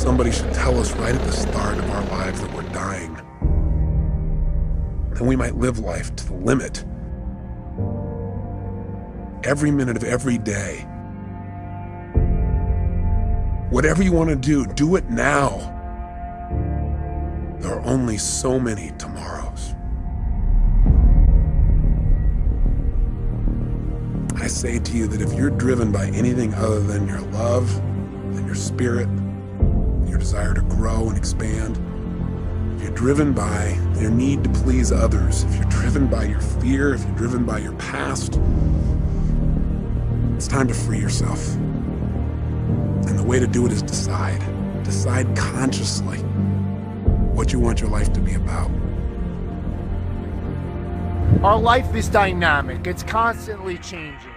somebody should tell us right at the start of our lives that we're dying, then we might live life to the limit. Every minute of every day. Whatever you want to do it now. There are only so many tomorrows. I say to you that if you're driven by anything other than your love, than your spirit, your desire to grow and expand, if you're driven by your need to please others, if you're driven by your fear, if you're driven by your past, it's time to free yourself. And the way to do it is decide. Decide consciously what you want your life to be about. Our life is dynamic. It's constantly changing.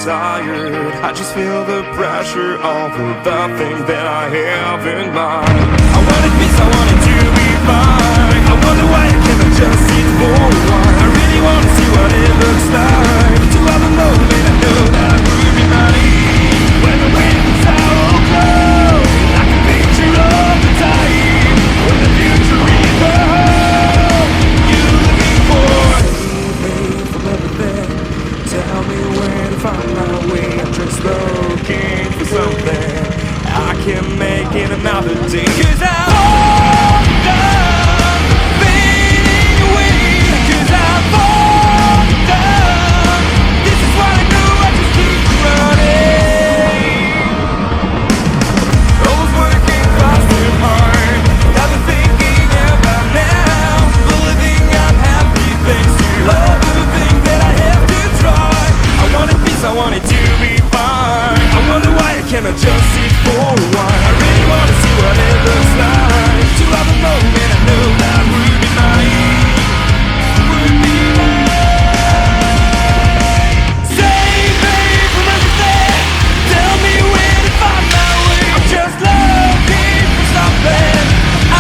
I just feel the pressure of the thing that I have in mind. I wanted peace, I wanted to be fine. I wonder why I cannot just sit for a while. I really want to see what it looks like. To have a moment I know that I would be mine. When the winds are close, like a picture of the time. When the future is the home you're looking for. Save me from everything. Tell me where to find my way. I'm just looking for something I can make it another day. 'Cause I'm done fading away. 'Cause I'm done. This is what I do, I just keep running. I was working fast and hard. I've been thinking about now. Believing I'm happy thanks to all the things that I have to try. I wanted peace, I wanted to be fine. I wonder why I cannot just sit for a while. I really want to see what it looks like. To have a moment I know that would be mine. Would be mine. Save me from everything. Tell me where to find my way. I'm just looking for something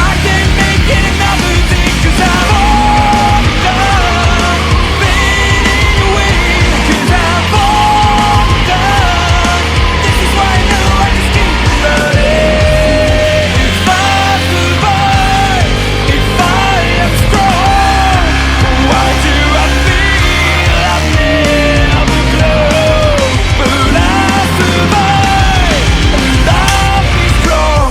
I can make it another day. 'Cause I'm all done fading away. 'Cause I'm all done. This is why I know I just keep running. If I survive, if I am strong, why do I feel I've never grown? But I survive, and I'll be strong.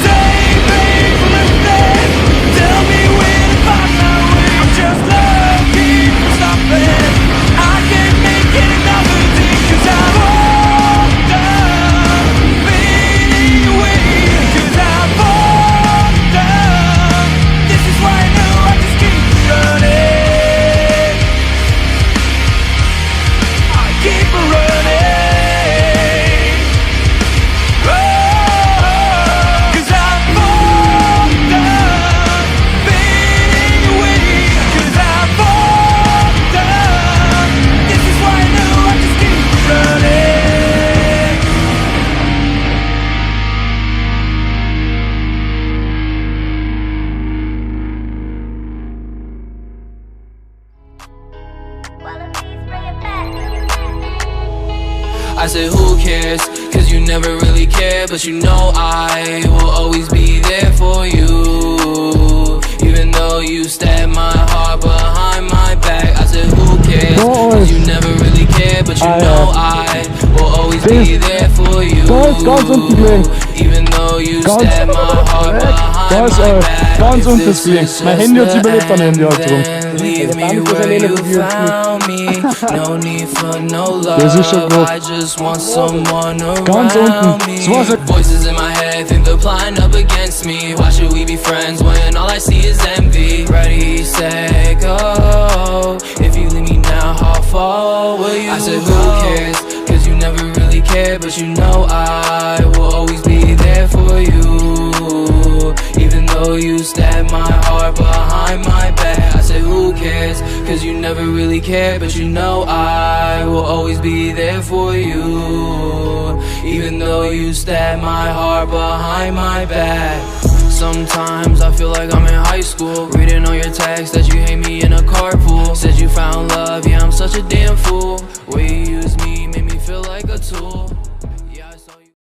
Save me from everything. Tell me where to find my way. I'm just looking for something I can make it another day. 'Cause I'm all done fading away. 'Cause I'm all done. This is why I know I just keep running. I keep running. Oh, 'cause I'm all done fading away. 'Cause I'm all done. This is why I know I just keep running. I said who cares, cause you never really care. But you know I will always be there for you. Even though you stab my heart behind my back. I said who cares, cause you never really care. But you know I will always be there for you. Ganz unten gelegen. Even though you Ganz- stab my heart behind Da ist my er. back. Ganz If unten this ist gelegen. is Mein Handy hat just überlebt an der Handyhalterung. then leave me where you found me. No need for no love. Das ist schon grob. I just want someone Ganz unten. around me. Das war's. Voices in my head think they're plotting up against me. Why should we be friends when all I see is envy? Ready, set, go. If you leave me now, how far will you I said, who cares? Cause you never really cared, but you know I will always be there for you. Even though you stabbed my heart behind my back. I said, who cares? Cause you never really cared, but you know I will always be there for you. Even though you stabbed my heart behind my back. Sometimes I feel like I'm in high school, reading all your texts that you hate me in a carpool. Said you found love, yeah, I'm such a damn fool. Way you use me made me feel like a tool.